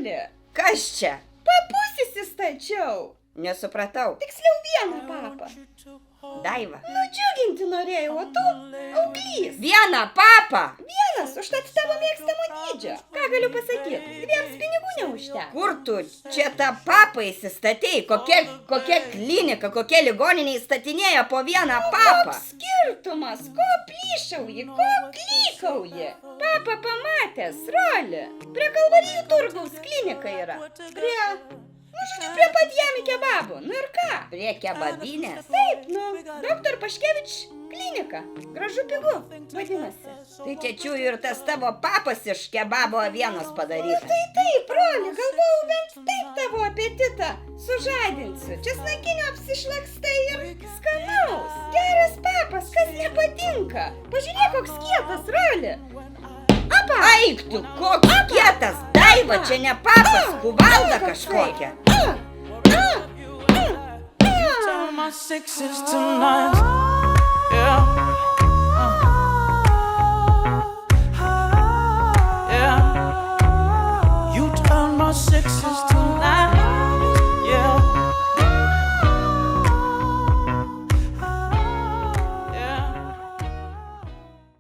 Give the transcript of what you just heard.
Roli. Kas čia? Papus įsistačiau. Nesupratau. Tiksliau vieną papą. Daiva. Nudžiuginti norėjau, o tu auglys. Vieną papą? Vienas, užtat tavo mėgstamo dydžio. Ką galiu pasakyti? Dviems pinigų neužteko. Kur tu čia tą papą įsistatei? Kokia klinika, kokia ligoninė įstatinėja po vieną papą? Koks skirtumas? Ko plyšauji? Ko klykauji? Papa pamatęs, Roli. Prie Kalvarijų turgaus klinika yra. Prie pat Jami kebabų. Nu ir ką? Prie kebabinės? Taip, Dr. Paškevič klinika. Gražu pigu, vadinasi. Tai čia čiūju ir tas tavo papas iš kebabo avienos padarytas. Tai taip, Roli, galvojau bent taip tavo apetitą sužadinsiu. Česnakinio apsišlakstai ir skanaus. Geras papas, kas nepatinka. Pažiūrėk, koks kietas, Roli. Apa! Eik tu, koks kietas, Daiva, čia ne papas, kuvalda kažkokia. My sixes tonight. Yeah.